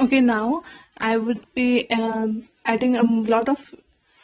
Okay, now I would be adding a lot of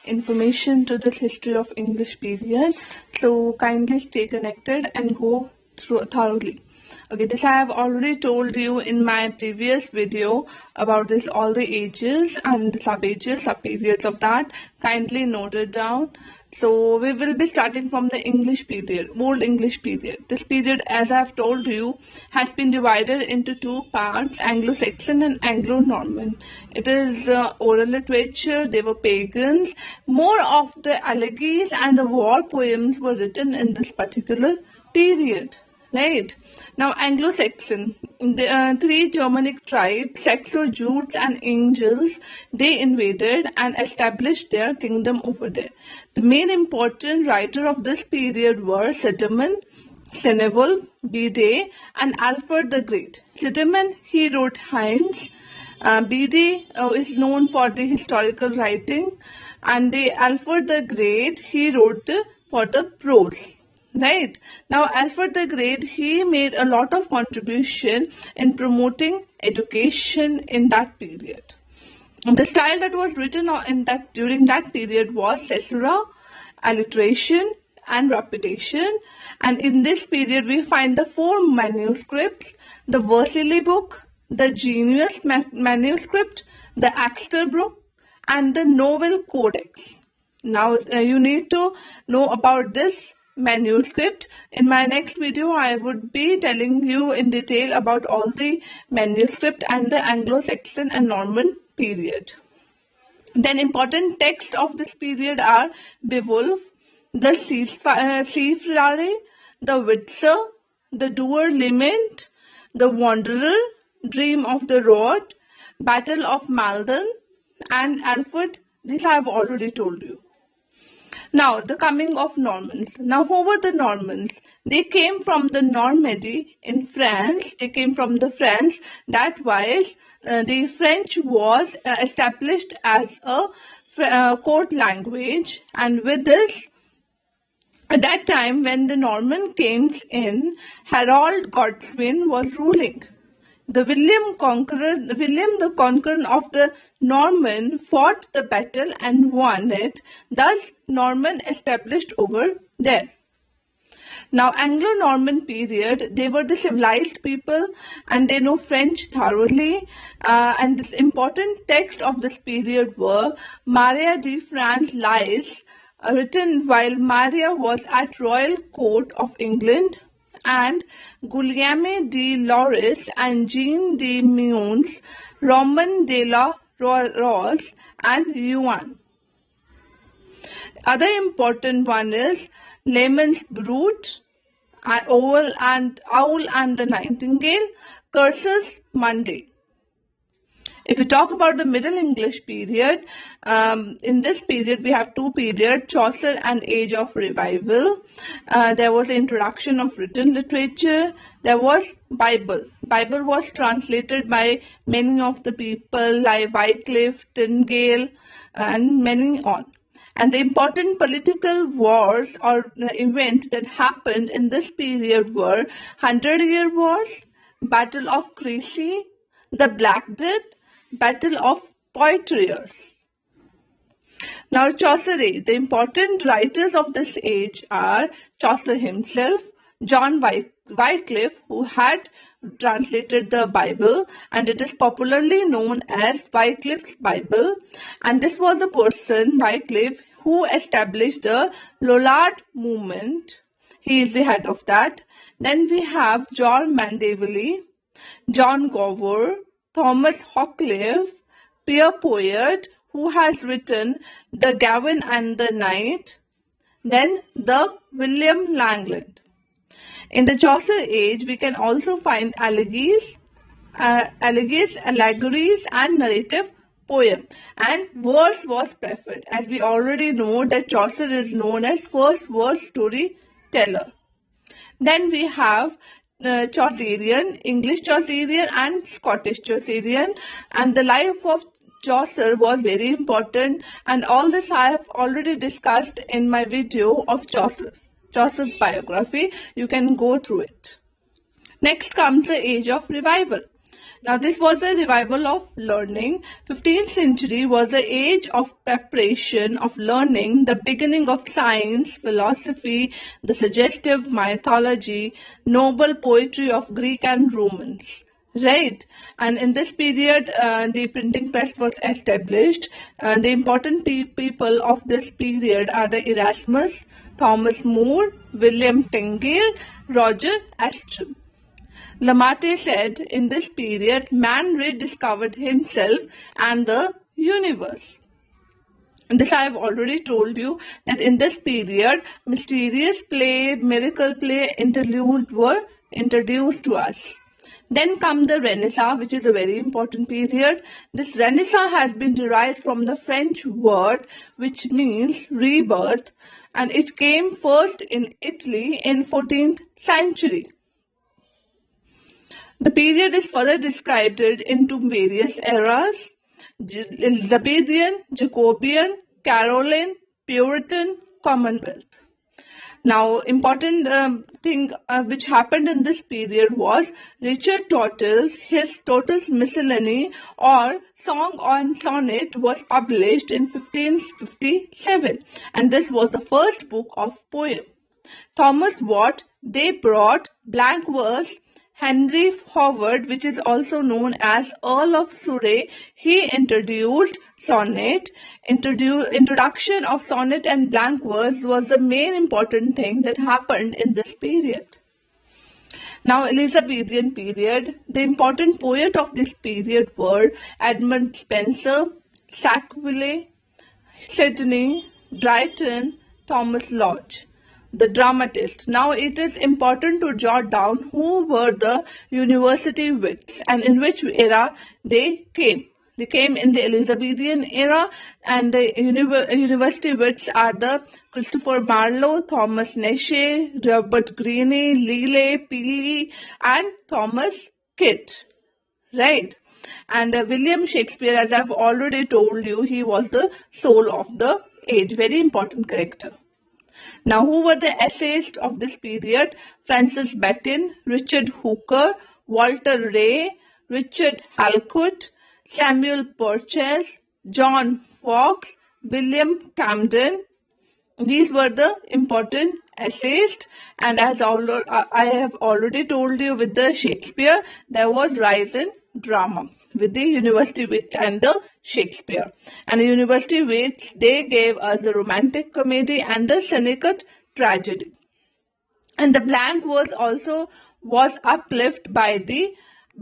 information to this history of English period. So kindly stay connected and go through thoroughly. Okay, this I have already told you in my previous video about this all the ages and sub-ages, sub-periods of that. Kindly note it down. So we will be starting from the English period, Old English period. This period, as I have told you, has been divided into two parts, Anglo-Saxon and Anglo-Norman. It is oral literature, they were pagans. More of the elegies and the war poems were written in this particular period. Right. Now, Anglo-Saxon, the three Germanic tribes, Saxo, Jutes and Angels, they invaded and established their kingdom over there. The main important writer of this period were Sideman, Seneval, Bede and Alfred the Great. Sideman, he wrote hymns. Bede is known for the historical writing, and the Alfred the Great, he wrote for the prose. Right. Now, Alfred the Great, he made a lot of contribution in promoting education in that period. The style that was written during that period was caesura, alliteration and repetition. And in this period, we find the four manuscripts, the Vercelli book, the Genius manuscript, the Axter book and the Novel Codex. Now, you need to know about this manuscript. In my next video, I would be telling you in detail about all the manuscript and the Anglo-Saxon and Norman period. Then important texts of this period are Beowulf, the Seafarer, the Witzer, the Doer Lament, the Wanderer, Dream of the Rod, Battle of Maldon and Alfred. This I have already told you. Now, the coming of Normans. Now, who were the Normans? They came from the Normandy in France. They came from the France. That was, the French was established as a court language. And with this, at that time, when the Norman came in, Harold Godwin was ruling. William the Conqueror of the Norman fought the battle and won it. Thus, Norman established over there. Now, Anglo-Norman period, they were the civilized people and they know French thoroughly. And this important text of this period were Maria de France Lies, written while Maria was at Royal Court of England, and Guillaume de Loris and Jean de Meun's Roman de la Rose and Yuan. Other important one is Layman's Brute, Owl and the Nightingale, Curses Monday. If we talk about the Middle English period, in this period we have two periods, Chaucer and Age of Revival. There was the introduction of written literature. There was Bible. Bible was translated by many of the people like Wycliffe, Tyndale and many on. And the important political wars or events that happened in this period were 100-Year Wars, Battle of Crecy, the Black Death, Battle of Poitiers. Now, Chaucer age. The important writers of this age are Chaucer himself, John Wycliffe, who had translated the Bible, and it is popularly known as Wycliffe's Bible. And this was the person, Wycliffe, who established the Lollard movement. He is the head of that. Then we have John Mandeville, John Gower, Thomas Hoccleve, Pierre Poet, who has written The Gavin and the Knight, then the William Langland. In the Chaucer age, we can also find allegories, allegories and narrative poem, and verse was preferred, as we already know that Chaucer is known as first verse storyteller. Then we have Chaucerian, English Chaucerian and Scottish Chaucerian, and the life of Chaucer was very important, and all this I have already discussed in my video of Chaucer's biography. You can go through it. Next comes the Age of Revival. Now this was a revival of learning. 15th century was the age of preparation of learning, the beginning of science, philosophy, the suggestive mythology, noble poetry of Greek and Romans. Right, and in this period the printing press was established. The important people of this period are the Erasmus, Thomas More, William Tyndale, Roger Ascham. Lamartie said in this period man rediscovered himself and the universe. And this I have already told you that in this period mysterious play, miracle play, interlude were introduced to us. Then come the Renaissance, which is a very important period. This Renaissance has been derived from the French word which means rebirth, and it came first in Italy in 14th century. The period is further described into various eras: Elizabethan, Jacobean, Caroline, Puritan, Commonwealth. Now, important thing which happened in this period was Richard Tottel's, his Tottel's Miscellany or Song on Sonnet was published in 1557, and this was the first book of poem. Thomas Watt, they brought blank verse. Henry Howard, which is also known as Earl of Surrey, he introduced sonnet. Introduction of sonnet and blank verse was the main important thing that happened in this period. Now, Elizabethan period, the important poet of this period were Edmund Spenser, Sackville, Sidney, Drayton, Thomas Lodge. The dramatist. Now it is important to jot down who were the university wits and in which era they came. They came in the Elizabethan era, and the university wits are the Christopher Marlowe, Thomas Nashe, Robert Greene, Lely, Peele, and Thomas Kidd. Right? And William Shakespeare, as I've already told you, he was the soul of the age. Very important character. Now, who were the essayists of this period? Francis Bacon, Richard Hooker, Walter Ray, Richard Halkett, Samuel Purchas, John Fox, William Camden. These were the important essayists, and as I have already told you, with the Shakespeare, there was rise in drama with the university wit and the Shakespeare. And the university wits, they gave us the romantic comedy and the cynical tragedy. And the blank verse also was uplifted by the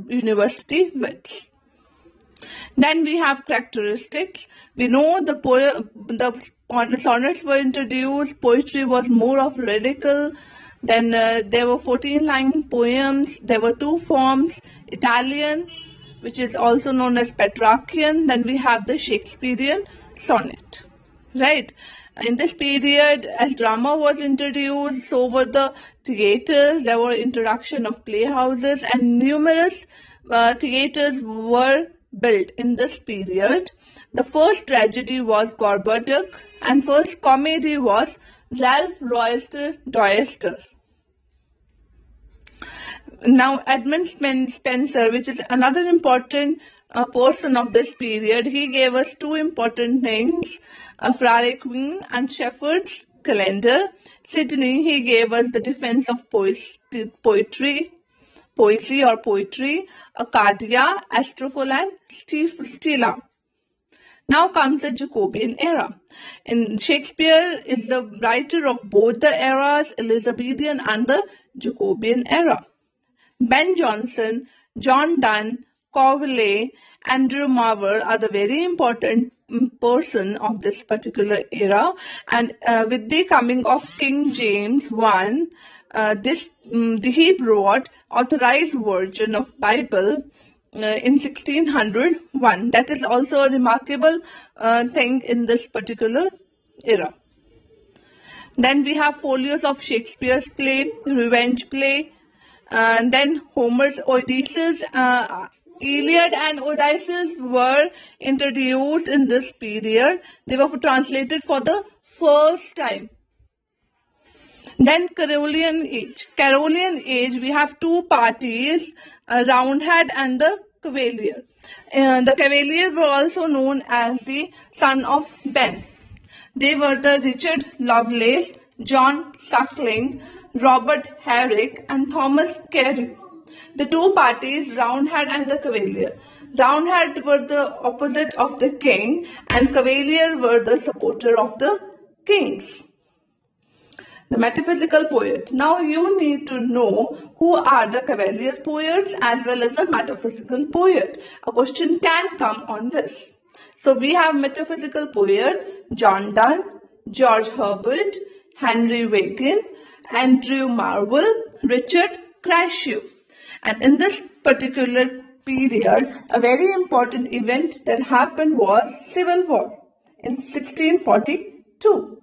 university wits. Then we have characteristics. We know the sonnets were introduced, poetry was more of radical. Then there were 14-line poems, there were two forms, Italian, which is also known as Petrarchian. Then we have the Shakespearean sonnet. Right? In this period, as drama was introduced, so were the theatres. There were introduction of playhouses, and numerous theatres were built in this period. The first tragedy was Gorboduc, and first comedy was Ralph Roister Doyster. Now, Edmund Spenser, which is another important person of this period, he gave us two important things, Frere Queen and Shepherd's Calendar. Sidney, he gave us the defense of poetry, Arcadia, Astrophel, and Stila. Now comes the Jacobean era. And Shakespeare is the writer of both the eras, Elizabethan and the Jacobean era. Ben Jonson, John Donne, Coverley, Andrew Marvell are the very important person of this particular era. And with the coming of King James I, he brought authorized version of Bible in 1601. That is also a remarkable thing in this particular era. Then we have folios of Shakespeare's play, revenge play, and then Homer's Odysseus. Iliad and Odysseus were introduced in this period. They were translated for the first time. Then Carolean age. Carolean age, we have two parties, Roundhead and the Cavalier. The Cavalier were also known as the son of Ben. They were the Richard Lovelace, John Suckling, Robert Herrick, and Thomas Carey. The two parties, Roundhead and the Cavalier. Roundhead were the opposite of the king, and Cavalier were the supporter of the kings. The metaphysical poet. Now you need to know who are the Cavalier poets as well as the metaphysical poet. A question can come on this. So we have metaphysical poet John Donne, George Herbert, Henry Bacon, Andrew Marvell, Richard Crashaw. And in this particular period, a very important event that happened was Civil War in 1642.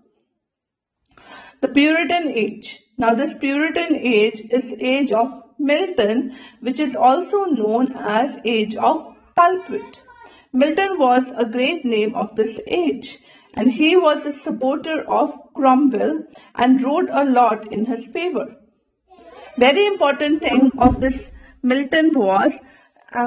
The Puritan age. Now this Puritan age is the age of Milton, which is also known as age of pulpit. Milton was a great name of this age, and he was a supporter of Cromwell and wrote a lot in his favor. Very important thing of this Milton was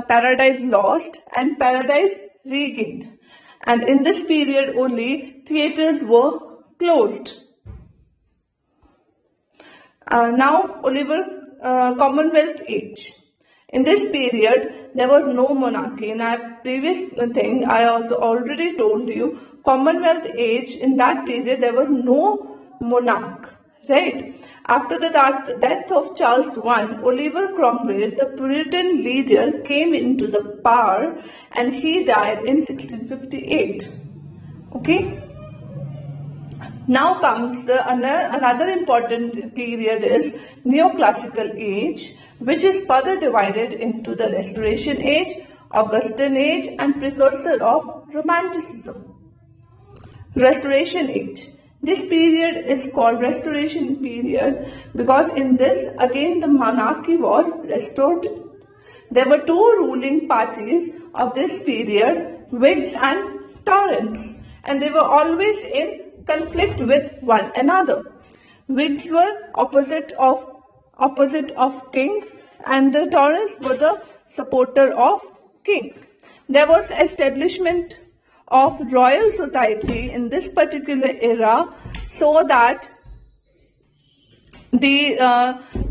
Paradise Lost and Paradise Regained. And in this period only theatres were closed. Now Commonwealth age. In this period there was no monarchy. In our previous thing I also already told you, Commonwealth age, in that period there was no monarch, right? After the death of Charles I, Oliver Cromwell, the Puritan leader, came into the power and he died in 1658. Okay. Now comes another important period is Neoclassical age, which is further divided into the Restoration age, Augustan age, and precursor of Romanticism. Restoration age. This period is called Restoration period because in this again the monarchy was restored. There were two ruling parties of this period, Whigs and Tories, and they were always in conflict with one another. Whigs were opposite of king, and the Tories were the supporter of king. There was establishment of royal society in this particular era so that the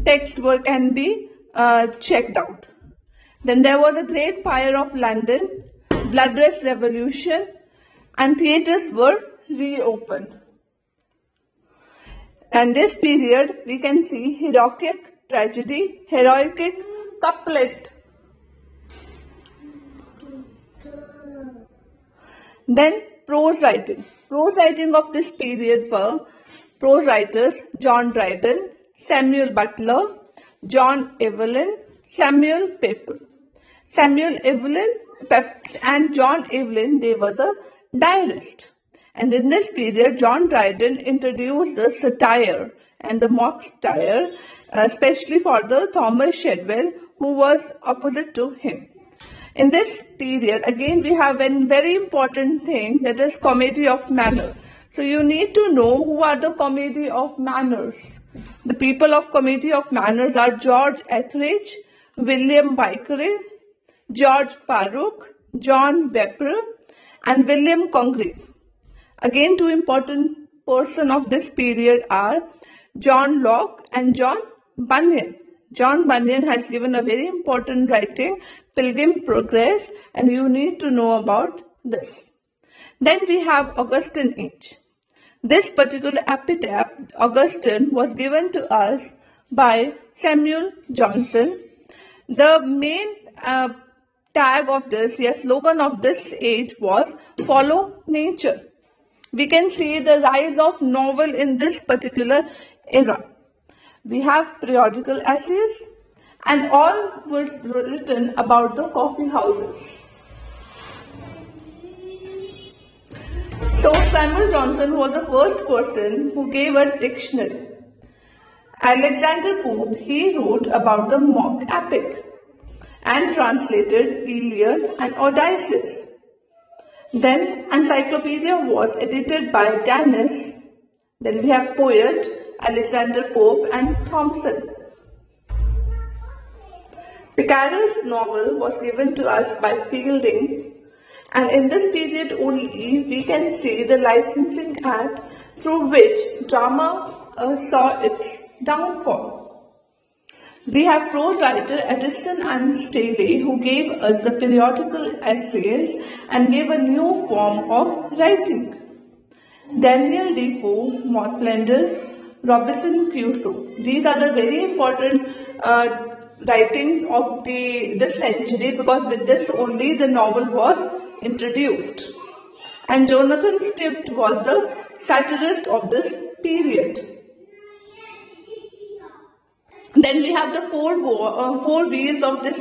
text work can be checked out. Then there was a great fire of London, bloodless revolution, and theatres were reopened. And this period we can see heroic tragedy, heroic couplet. Then prose writing. Prose writing of this period were prose writers John Dryden, Samuel Butler, John Evelyn, Samuel Pepys. Samuel Evelyn and John Evelyn, they were the diarists. And in this period, John Dryden introduced the satire and the mock satire, especially for the Thomas Shadwell, who was opposite to him. In this period, again, we have a very important thing, that is comedy of manner. So you need to know who are the comedy of manners. The people of comedy of manners are George Etheridge, William Wycherley, George Farooq, John Wepper, and William Congreve. Again, two important persons of this period are John Locke and John Bunyan. John Bunyan has given a very important writing, Pilgrim Progress, and you need to know about this. Then we have Augustan age. This particular epitaph, Augustine, was given to us by Samuel Johnson. The main tag of this, slogan of this age was follow nature. We can see the rise of novel in this particular era. We have periodical essays, and all was written about the coffee houses. So Samuel Johnson was the first person who gave us dictionary. Alexander Pope, he wrote about the mock epic and translated Iliad and Odysseus. Then encyclopedia was edited by Dennis. Then we have poet Alexander Pope and Thomson. Picaro's novel was given to us by Fielding, and in this period only we can see the licensing act through which drama saw its downfall. We have prose writer Addison and Staley who gave us the periodical essays and gave a new form of writing. Daniel Defoe, Montlander, Robinson Crusoe. These are the very important writings of this century, because with this only the novel was introduced. And Jonathan Swift was the satirist of this period. Then we have the four V's of this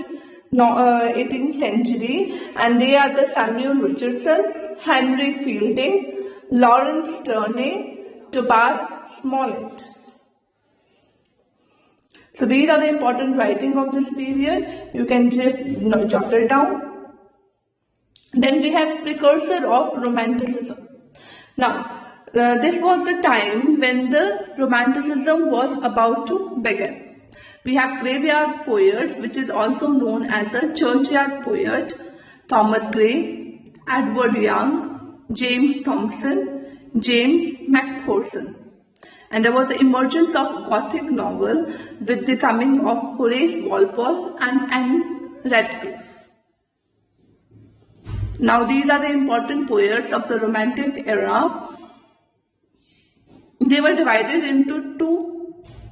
18th century, and they are the Samuel Richardson, Henry Fielding, Lawrence Turney, Tobias Smollett. So these are the important writings of this period. You can just jot it down. Then we have precursor of Romanticism. Now, this was the time when the Romanticism was about to begin. We have graveyard poets, which is also known as the churchyard poet, Thomas Gray, Edward Young, James Thomson, James Macpherson. And there was the emergence of Gothic novel with the coming of Horace Walpole and Anne Radcliffe. Now these are the important poets of the Romantic era. They were divided into two.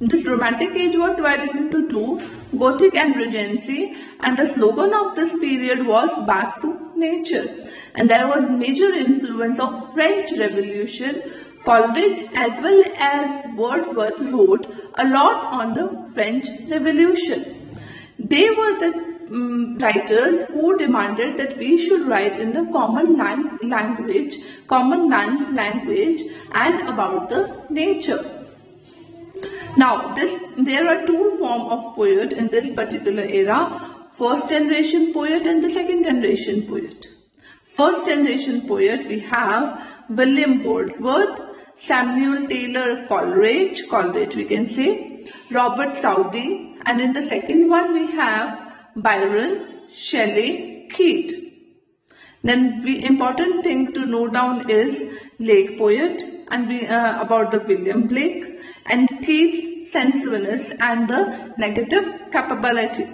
This Romantic age was divided into two, Gothic and Regency, and the slogan of this period was Back to Nature. And there was major influence of French Revolution. Coleridge as well as Wordsworth wrote a lot on the French Revolution. They were the writers who demanded that we should write in the common language, common man's language, and about the nature. Now, there are two forms of poet in this particular era, first generation poet and the second generation poet. First generation poet we have William Wordsworth, Samuel Taylor Coleridge we can say, Robert Southey, and in the second one we have Byron, Shelley, Keats. Then the important thing to note down is Lake poet and about the William Blake, and Keats' sensualness and the negative capability.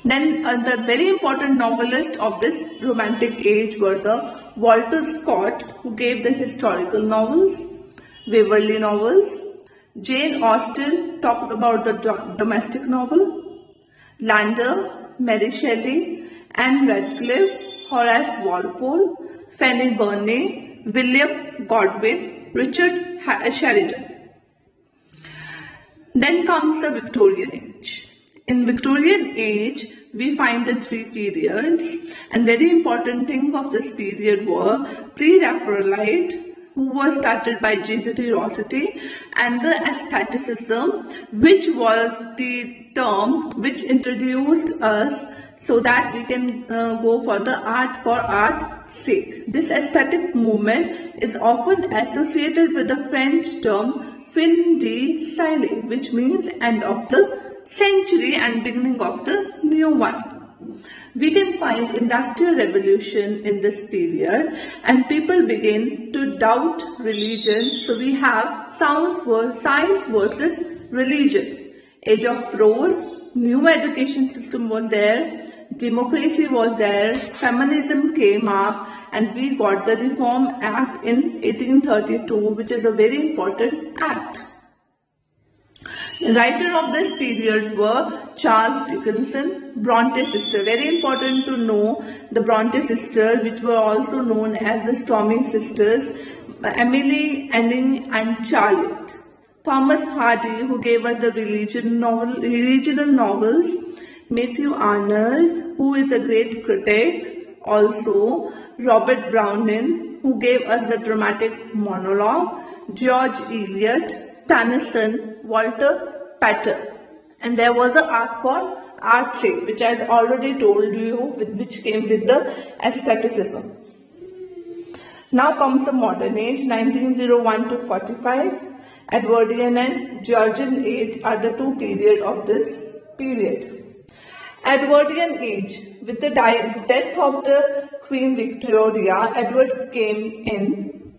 Then the very important novelists of this Romantic age were the Walter Scott, who gave the historical novels, Waverley novels, Jane Austen talked about the domestic novel, Landor, Mary Shelley, Anne Radcliffe, Horace Walpole, Fanny Burney, William Godwin, Richard Sheridan. Then comes the Victorian age. In Victorian age, we find the three periods, and very important thing of this period were Pre-Raphaelite, who was started by J.T. Rossetti, and the aestheticism, which was the term which introduced us so that we can go for the art for art's sake. This aesthetic movement is often associated with the French term fin de siècle, which means end of the century and beginning of the new one. We can find industrial revolution in this period, and people begin to doubt religion. So we have science versus religion. Age of prose, new education system was there, democracy was there, feminism came up, and we got the Reform Act in 1832, which is a very important act. The writer of this period were Charles Dickinson, Bronte sister. Very important to know the Bronte sisters, which were also known as the Stormy sisters, Emily, Annie, and Charlotte. Thomas Hardy, who gave us the regional novels, Matthew Arnold, who is a great critic, also Robert Browning, who gave us the dramatic monologue, George Eliot, Tennyson, Walter Pater. And there was an art for art's sake, which I had already told you, which came with the aestheticism. Now comes the modern age, 1901 to 45. Edwardian and Georgian age are the two periods of this period. Edwardian age. With the death of the Queen Victoria, Edward came in,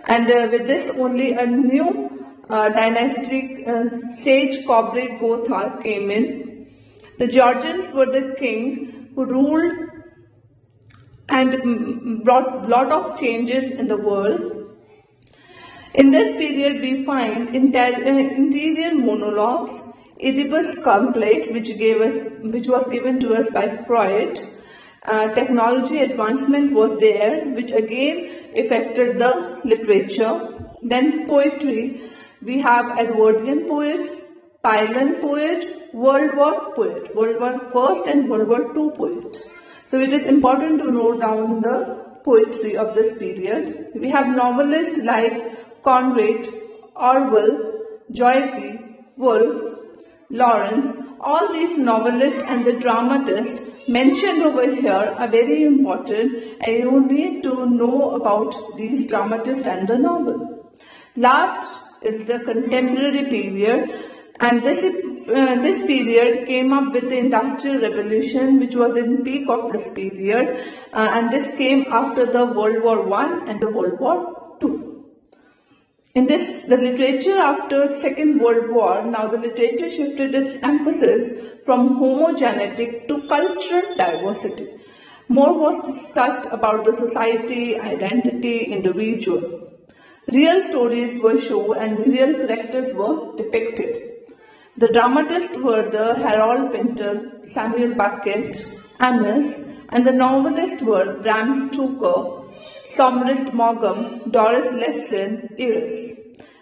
and with this only a new dynastic sage Cobre Gotha came in. The Georgians were the king who ruled and brought lot of changes in the world. In this period, we find interior monologues, Oedipus complex, which was given to us by Freud. Technology advancement was there, which again affected the literature. Then poetry, we have Edwardian poet, Pylon poet, World War poet, World War I and World War II poet. So it is important to note down the poetry of this period. We have novelists like Conrad, Orwell, Joyce, Woolf, Lawrence. All these novelists and the dramatists mentioned over here are very important, and you need to know about these dramatists and the novel. Last is the contemporary period, and this period came up with the Industrial Revolution, which was in peak of this period, and this came after the World War I and the World War II. In this, the literature after Second World War, now the literature shifted its emphasis from homogeneity to cultural diversity. More was discussed about the society, identity, individual. Real stories were shown and real characters were depicted. The dramatists were the Harold Pinter, Samuel Beckett, Amis, and the novelists were Bram Stoker, Somrist Maugham, Doris Lessing, Iris.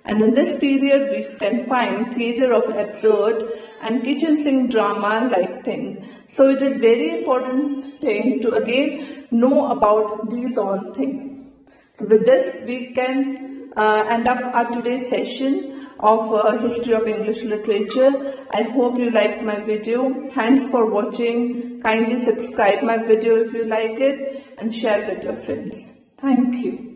And in this period we can find theatre of absurd and kitchen sink drama like thing. So it is very important thing to again know about these all things. So with this we can end up our today's session of History of English Literature. I hope you liked my video. Thanks for watching. Kindly subscribe my video if you like it and share with your friends. Thank you.